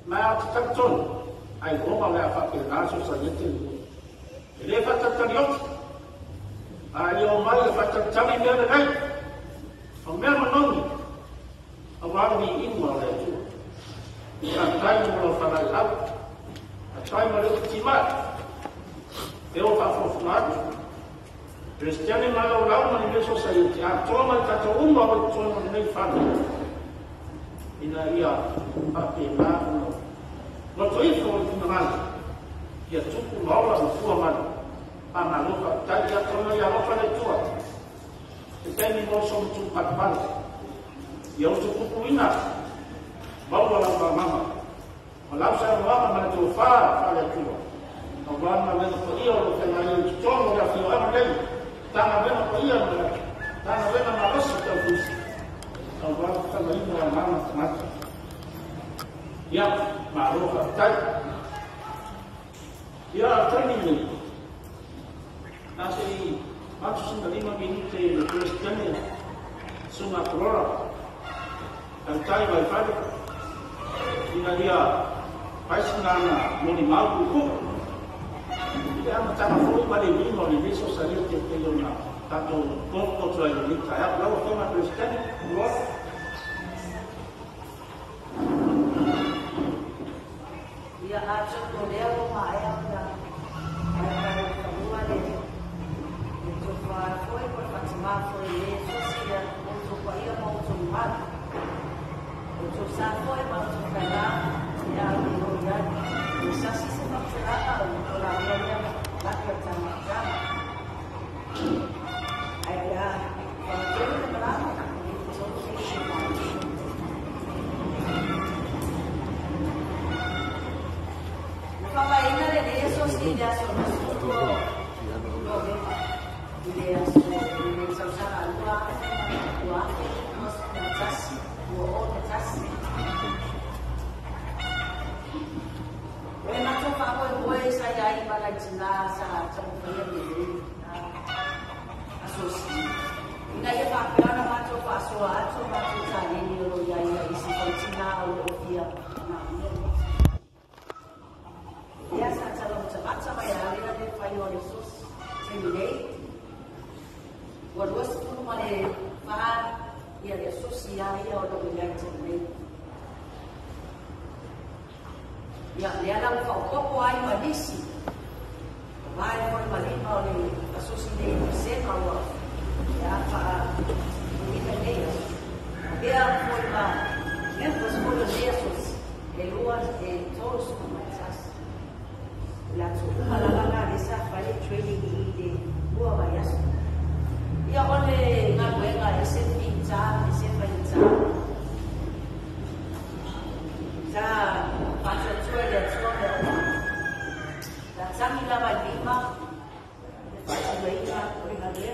ma tatton ai roma le fa pe naso sa yete le fa tatton yot ai o mai fa tatton me le nai o me manoni o wa ni inwa le tu ka tai mo fa la au a tai mo le tima e o fa fo na Cristiani malau lau mani beso sayuti a toma kata umma o toma nei fana ina ia ape na no to ifo ina mana ia tuku maula no tua mana ana no ka tai ia toma ia no fana tua e teni mo som tu patpan ia o tuku kuina maula la mama malau sa mama mana tu fa fala tua Orang mana tu ia o tena ia toma ia fio ama nei Tana vena kwa iya mbele, tana vena marosi kwa fusi. Kau kama hiyo ya mama tamata. Ya maarufa tai. Ya tani ni. Nasi matu sunda 5 minute na Kristiani suma korora. Tai vai fadi. Ina dia paisana moni mau ku. Dia macam apa pada ini mau di desa saya itu na tato kok tu ada ni saya lalu sama Kristen luar dia aja tu dia rumah ayam dah ayam kedua dia itu foi por Fatima foi Jesus dia untuk ayam mau cuma untuk saya foi mau cuma ya dia bisa sih sebab cerita orang Laki sama sama, ayah kalau dia berlalu, itu solusi. Kalau ini ada dia solusi dia solusi. Dia solusi sama dua, kasih, kasih. Memang tu apa boleh saya ibarat jenazah sampai ini asosiasi. Ina ia pakai orang macam pasuan, cuma kita ini orang yang isi kontina orang dia. Biasa kalau cepat sama ya, dia ada payung Yesus sendiri. Walau sepuluh mana faham, ya Yesus ya orang yang sendiri. Ya, dia dalam foto ai manisi. Vai foi malino ali, associe você falou. Ya, para independência. Dia foi lá, mesmo os Jesus, eluas e todos como essas. La tsuma la la desa fale training de boa vaias. Ya oleh ngabuenga ese pincha, ese pincha. Sa pasal cuai dia cuai dia, dan kami lawan 5, pasal 5 dia.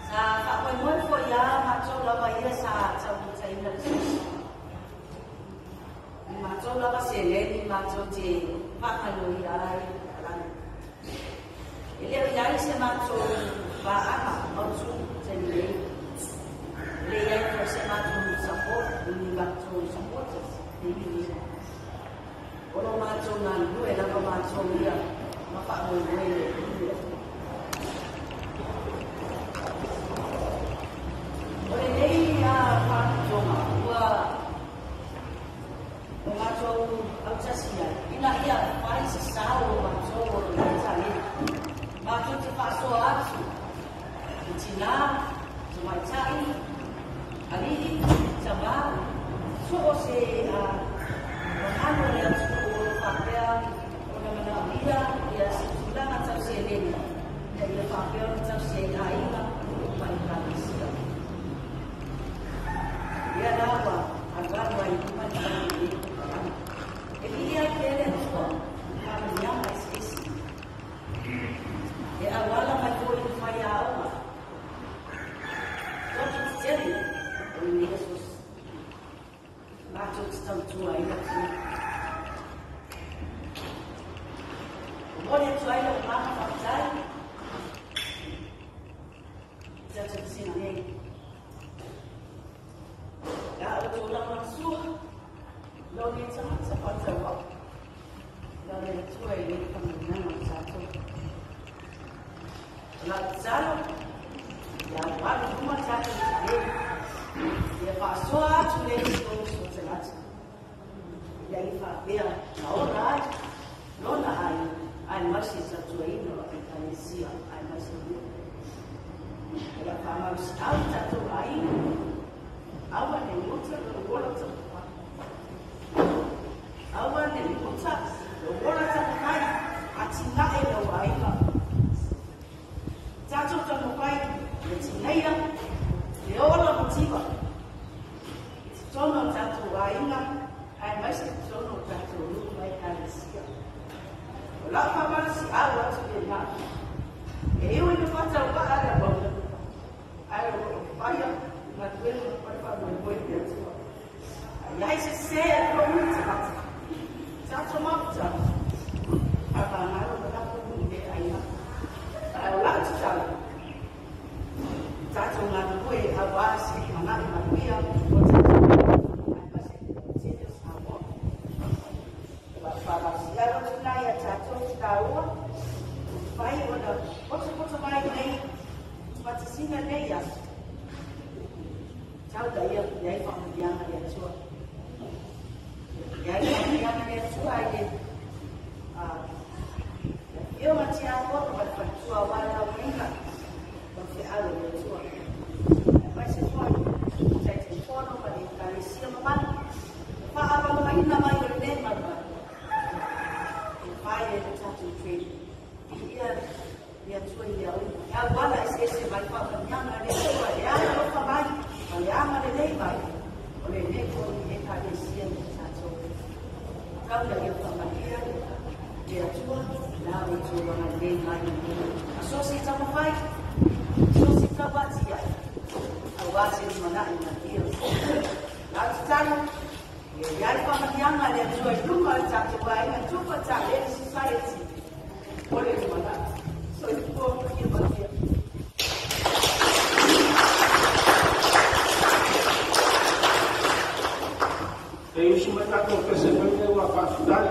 Sa apa pun kau ya macam lawan dia sa saya nak. Macam lawan selen, macam je pakai lui ay. Ele ya ise macam apa macam jadi. Dia yang bersama dengan support, dengan support, ini. Kalau macam nandu, kalau macam dia, maka boleh. Oleh dia macam apa? Macam apa sih? Ina dia paling sesal macam orang cari. Macam cepat soal, Cina, cuma cari. Ali sama so se ano yang sudah pakai orang dia dia sudah macam selen dia pakai macam selen air paling bagus dia dapat agar baik macam ini jadi dia kena semua kami yang masih dia awalnya macam faya Allah jadi ini Yesus macam sedang cuai macam boleh cuai yang mana pakai satu orang suh, lo ni sangat cepat jawab. Dari cuai ni kemudian satu. Laksana, yang baru cuma satu sekali. Dia pasal cuai itu sudah. Jadi dia orang, lona ai masih satu ini orang Indonesia, ai masih dia. Kalau kamu tahu satu lain, awak ni muncul orang cepat. Awak ni muncul orang cepat. Acinga ele lain lah. Jatuh jatuh baik, acinga ya. Dia orang muncul. Jono jatuh lain lah. Ai masih jono jatuh lain Indonesia. Kalau kamu si awak sudah. Eu não faço o cara bom. Aí eu vai mas mesmo para fazer um bom dia. E aí se ser como já tomou já. Apa malu pada pun dia aí. Lá já. Já tomou depois awas mana dia. Para siapa sudah ya jatuh tahu. Baik, ada kota-kota baik ni, macam sini ni ya. Tahu tak ya, dia yang ada suat. Yang ada suat ni. Ia macam apa? Macam suat walau mereka, macam ada suat. Macam suat, saya telefon pada kali siapa mana. Apa lagi nama yang lain mana? Baik, satu trade. Dia cuai dia. Awak lah isi baik apa yang ada cuai. Ya, apa baik. Kalau yang ada lagi baik. Oleh neko ni ada siang satu. Kau dah yang apa dia. Dia cuai. Nah, itu orang lain lagi. Asosiasi sama baik. Asosiasi kabat dia. Awak sini mana yang dia. Lalu sekarang. Ya, apa yang ada cuai. Cuma satu baik. Cuma cari society. Boleh mana? So itu dia bagian. Eu chamo a confessão que eu faço dar.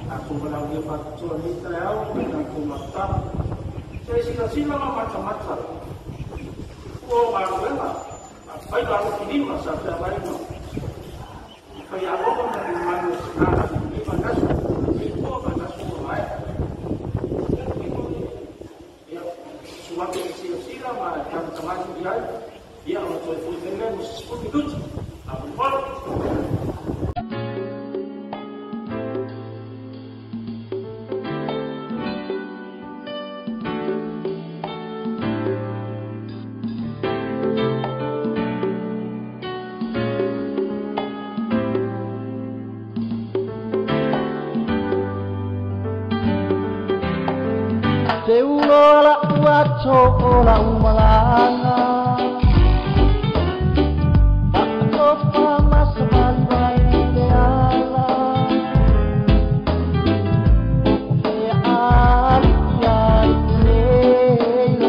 Aku melalui faktor Israel dan aku makan. Saya sila-sila macam-macam. Oh, barulah. Apa baru ini masa terbaik. Kaya ako kung naging sekarang ini mana itu mana semua ya suatu sila-sila macam teman dia untuk fulfilkan sesuatu itu apa Ola wacho ola umalanga Bakto pamas malay ideala Ofe aliyay leila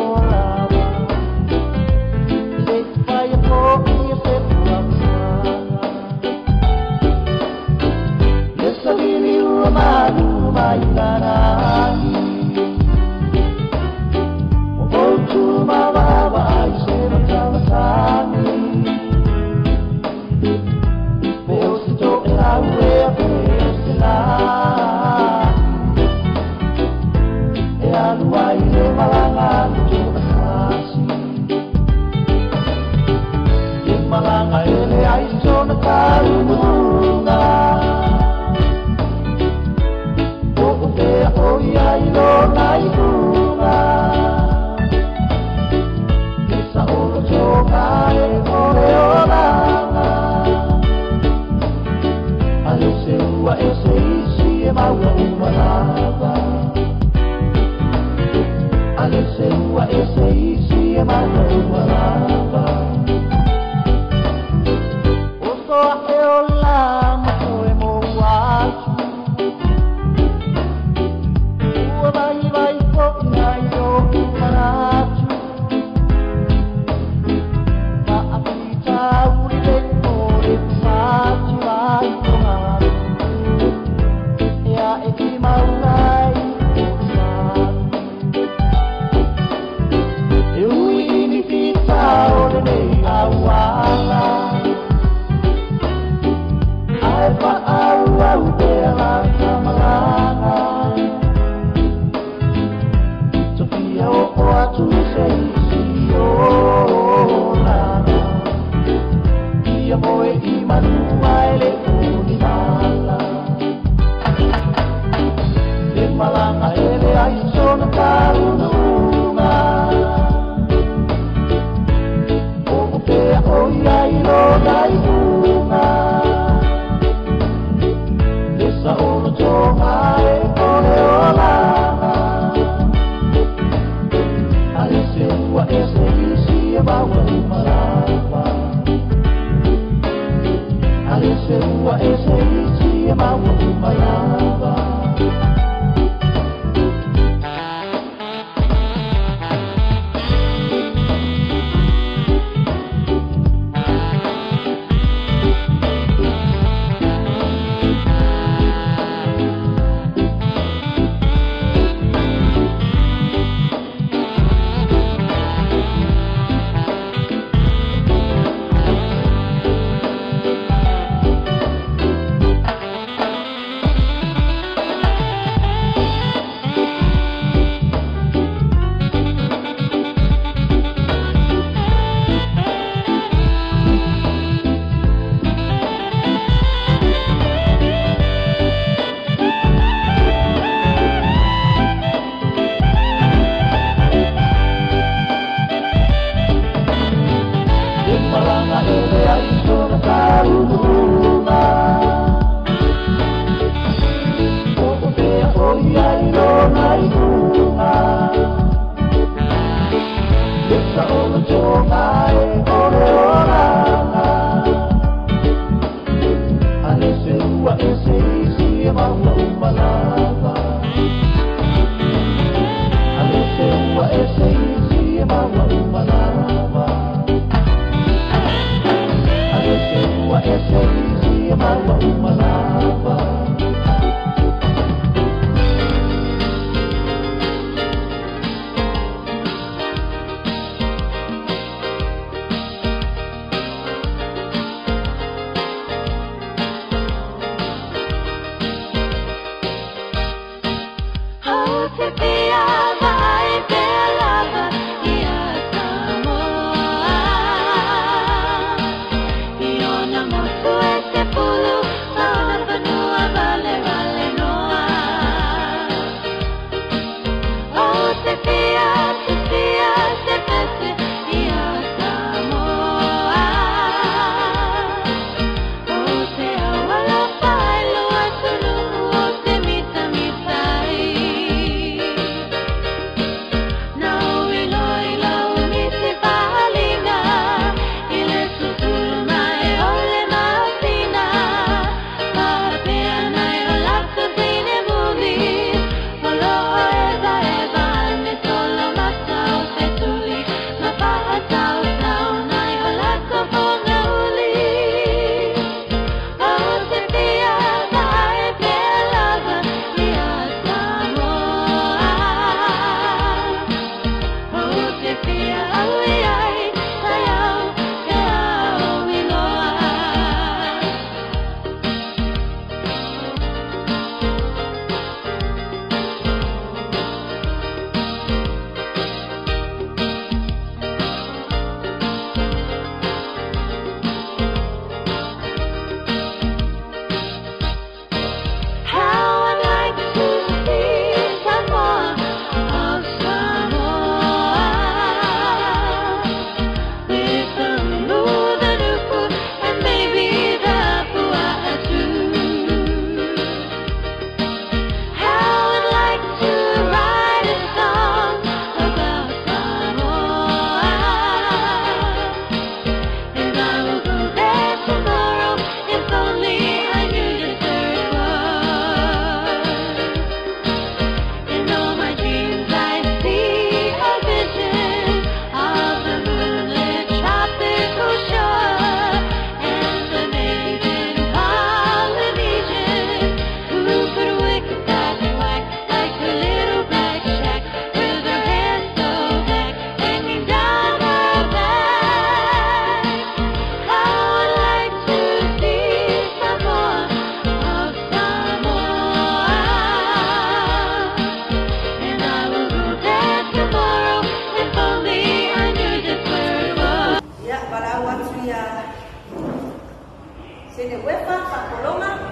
Ele wepa pakoloma.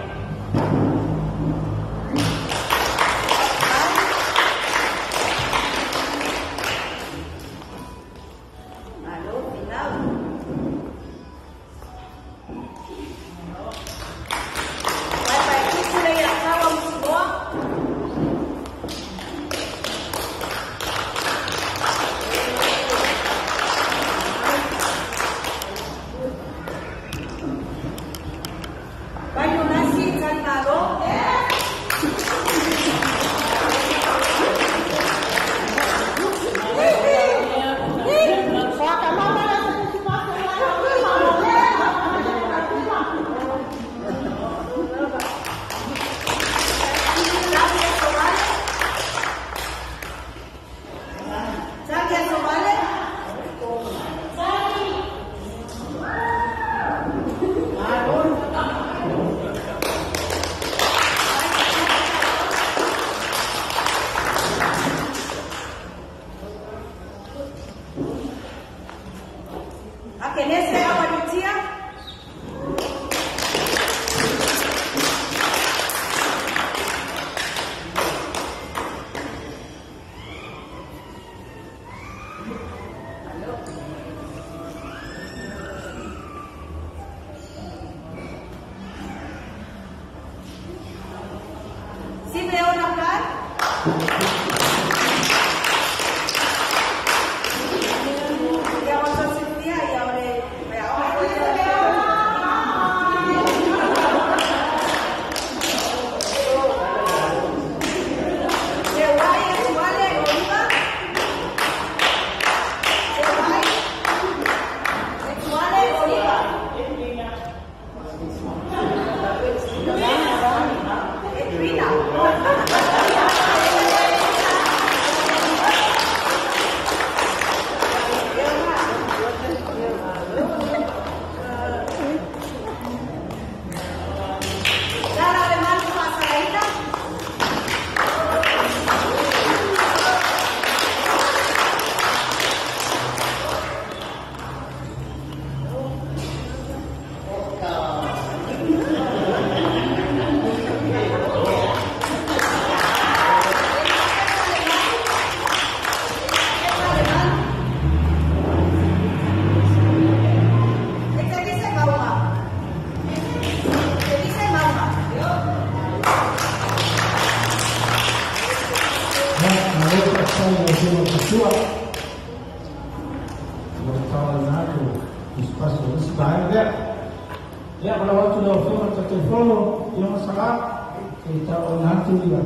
Ya, kalau waktu dah film tertelefon, yang masalah kita orang tu juga,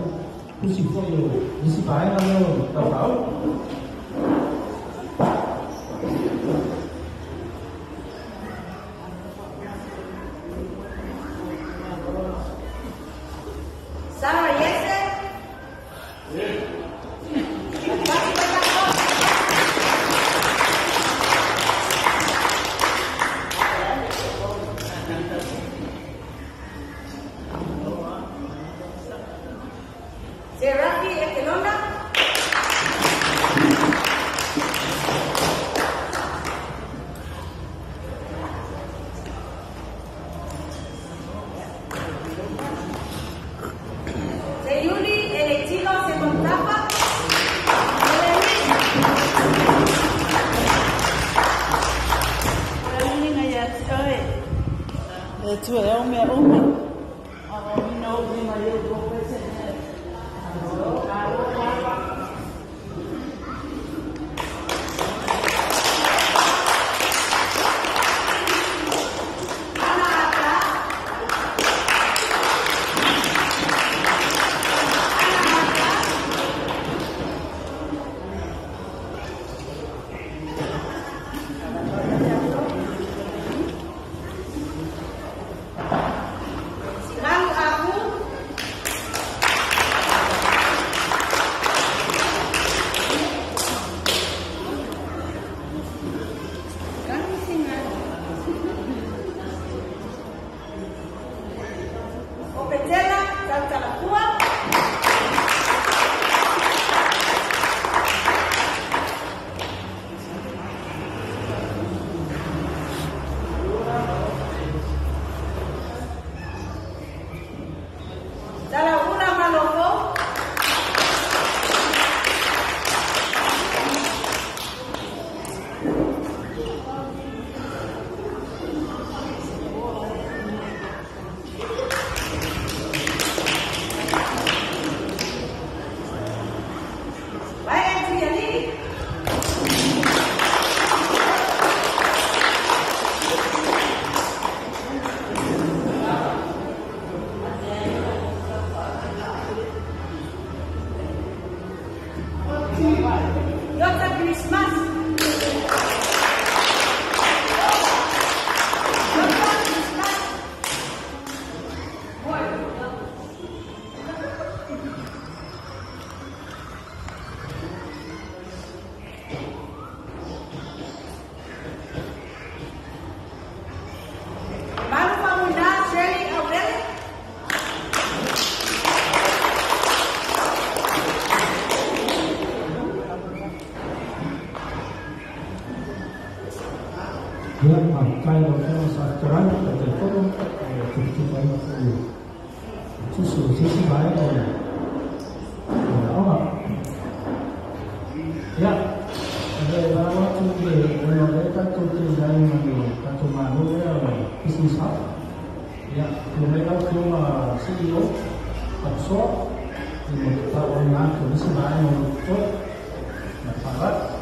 kursi foyo, isi bayar mana, tahu? Sarah, yes. Tu é o meu homem. Agora não vem mais eu vou fazer. dia pakai dalam sasaran atau forum cuci banyak dulu. Susu sisi baik oleh orang. Ya, ada beberapa cuci yang mereka cuci dari mana? Satu malu ya, bisnis ya, mereka cuma CEO, absorb, kita orang tulis baik untuk masalah.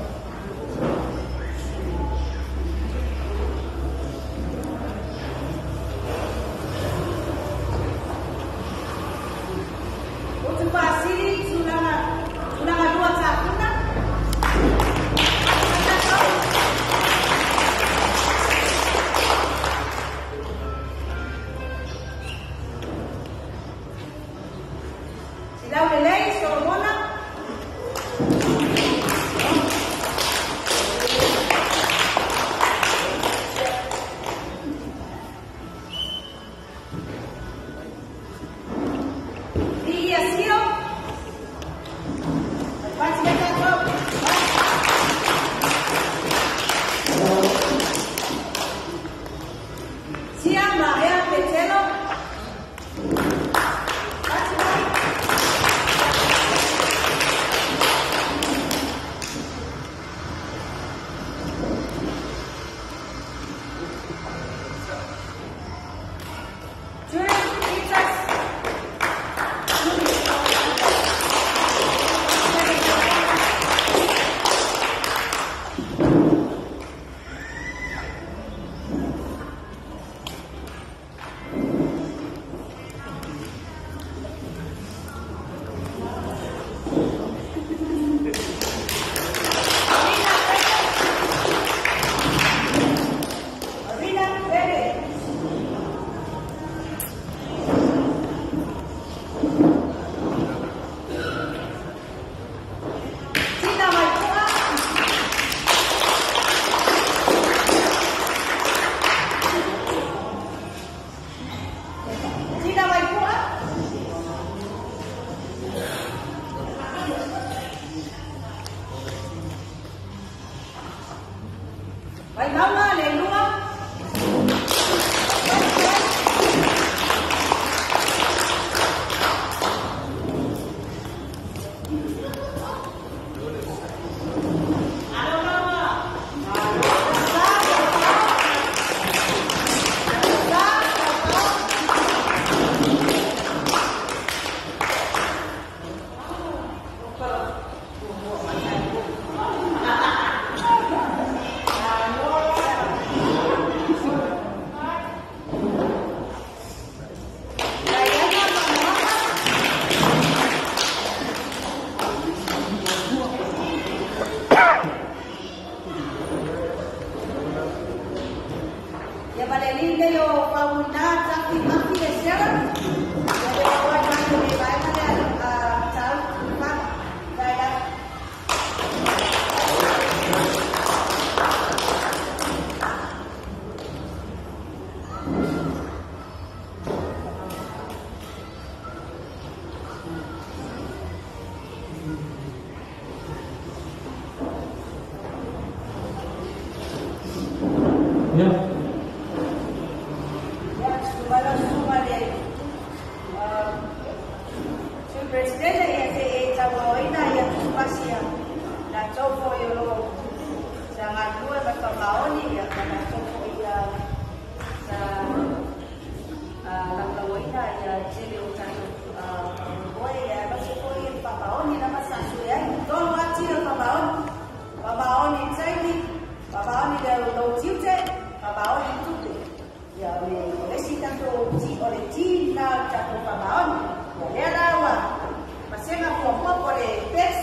Masema kwa por pes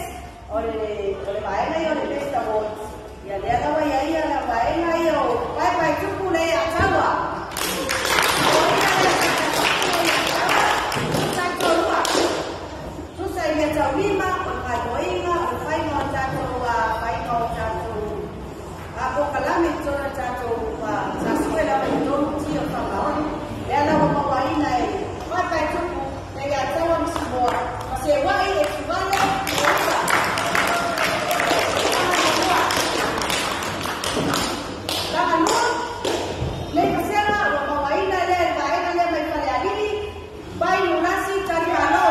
o le vaina yo le pesta voz. Ya le daba ya la vaina yo. Pai chukule atawa. Lima, pagkakoinga, ang final tato, final tato. Ako kalami ito na tato, sa eskwela ko ito, siya pangkaon. Kaya na ako mawain na eh. Patay ito po, kaya tawag si Boa. Kasi wai, ekibala, wala. Tangan mo, may kasera, ako mawain na yan, kain na yan, may palialini, bay nunasi, tari ano.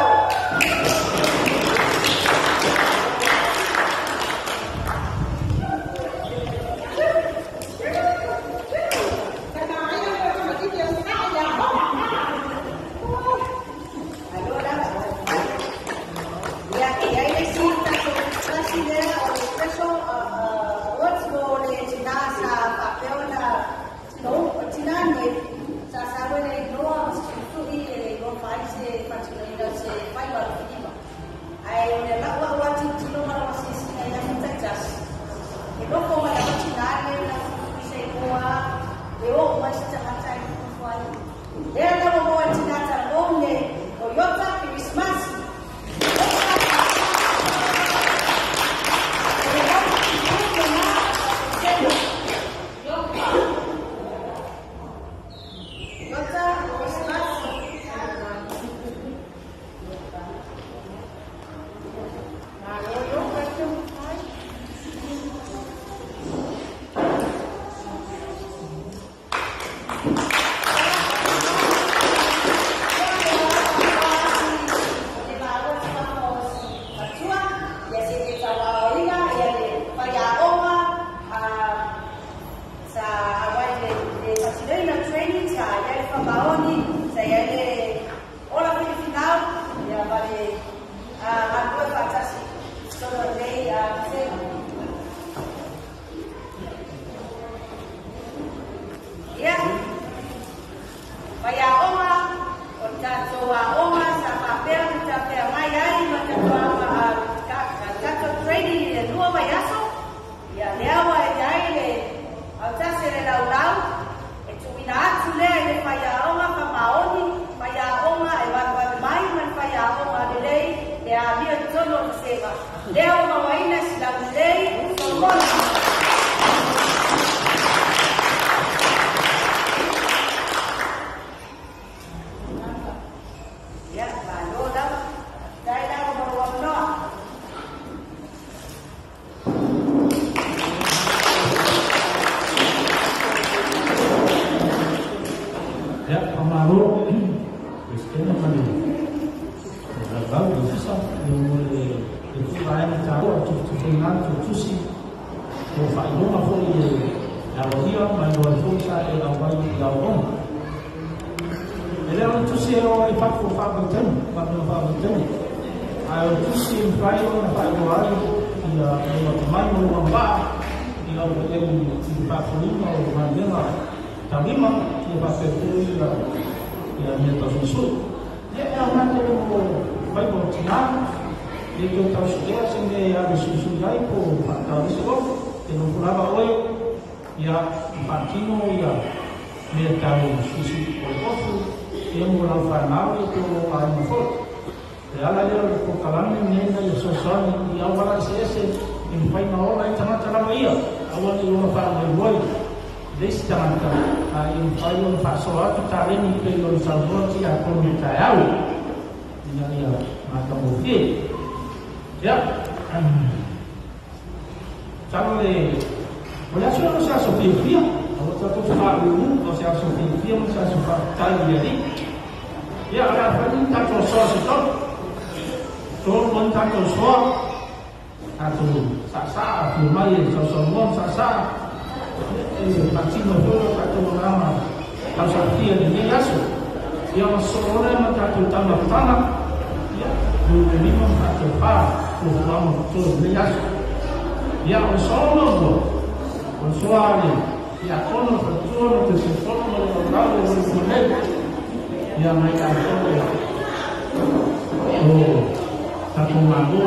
tato malu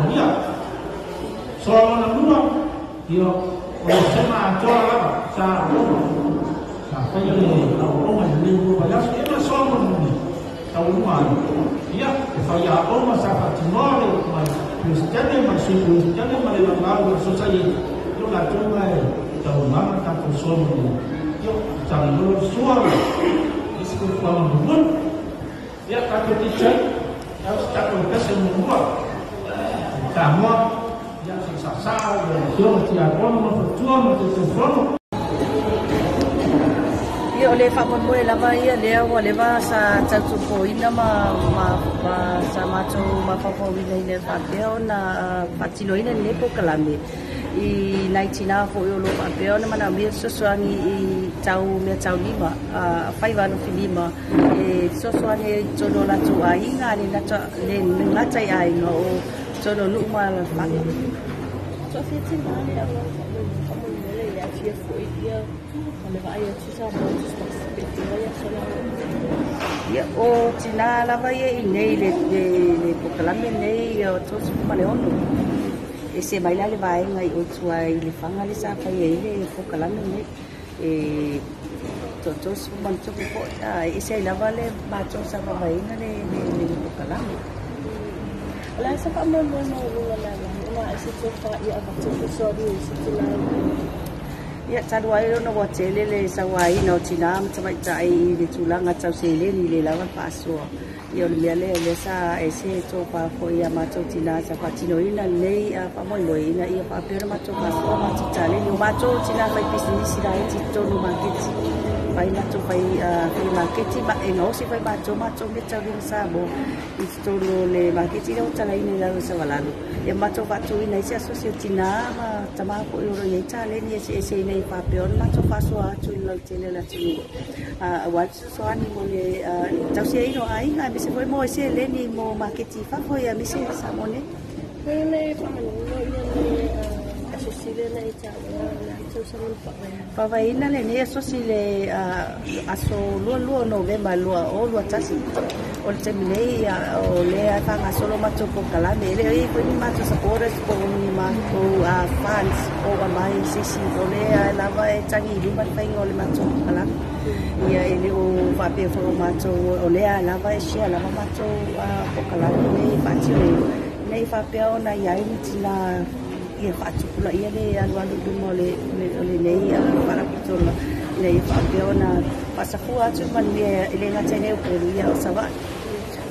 dia soal nama dia orang sama jual sa sampai ini orang ini banyak dia soal ini tahu mana dia saya orang masa timur Kristiani masih Kristiani malah lalu susah itu lah cuma tahu mana tato soal ini yo jangan dulu soal itu kalau bukan dia tato dicek harus tato kasih membuat kamu yang sesasar yang tiap orang berjuang untuk sesuatu. Ia oleh fakon boleh lama ia dia boleh bahasa cacupo ina sa macho mapapo ina papel na patino ina nepo kalame i naitina fo yo lo papel na mana mir sosuani i tau me tau lima faiva no filima e sosuani jono la tua inga ni na le ngatai ai no jono lu ma la fa so fitina ni alo kamu le ya fia fo ia le vai susah ya o tina la vai nei le pokalame nei o tos maleono e se baila le vai ngai o tuai le fanga le sa fa ye le pokalame nei e tos mancho ko e se la vale ba cho sa vai na le pokalame la sa pa mo la se to fa ia ba to so ri se tula ya tadwai no watele le sawai no tinam tsamai tai le tulanga tsau sele ni le lawa paso yo le le sa ese to pa fo ya ma to tina sa patino ina le pa mo lo ina ia pa pero ma to paso ma tale no ma to tina mai business ira e to no market pai na to pai market ba e no si pai ba to ma to me tau sa bo isto le market ira o tala ina la sa walalo ya ma to ba to ina sia societina ma tama ko yo ye tale ni ese nei papel ma to paso a tu lo tele la tu wa so ani mo le tau se ino ai nga mi se foi mo se le ni mo market fa foi a mi se sa mo ne le fa mo le asosile le italiano fa vai na le ne asosile aso lo november lo o lo tasi o te minei o le fa nga solo ma to po kala ne le i ko ni ma to supporters po ni ma ko fans o mai sisi o le la vai tangi di ma fa ngol ma to kala ia ele o va pe fo ma to o le la vai sia la ma to po kala ne fa ti nei fa pe ona ia ni tina ia fa tu pula ia le alu du mo le nei para pitolo nei fa pe ona pasa fu atu man le nga tene o ia o sa va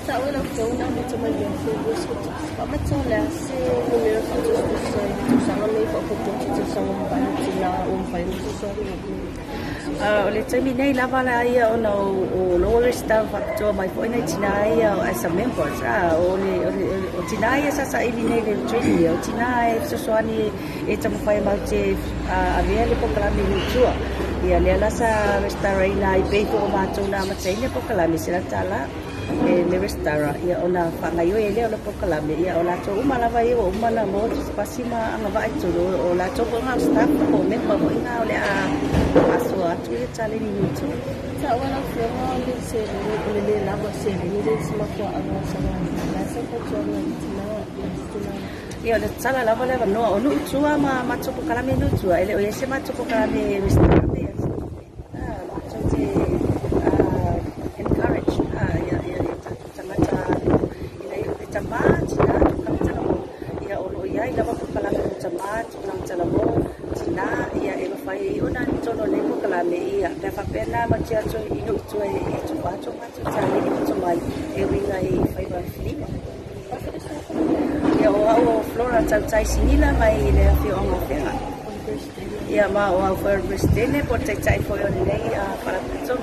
sa wala ko na mo to ma ia fu so pa ma to la se numero fa to so sa le fa ko to sa mo ba ni la fa ni so le temi nei lava la ia ona o lower staff to mai foi nei tinai as a member o tinai sa ili nei le training o tinai so soani e tamo fai mal che a vele pokala mi tua ia le la sa restaurant ai pe ko ma to na ma tsaile pokala mi sila tala e le restaurant ia ona fa ngai o ele ona pokala mi ia ola to uma lava ia o uma na mo pasima anga va to o la to ko ma staff ko member mo inga ole a aso atu ia tale ni to sa wala fo le se le la bo se ni le sima ko anga sa la sa ko to na tina ia le sala la vale no onu tua ma to pokala mi no tua ele o ese ma to pokala mi restaurant pena macam tu hidup tu itu macam cari itu mai ewingai fiber film ya o flora cai sini lah mai le fi on afera ya ma o for birthday ne por cai foi on nei para pessoa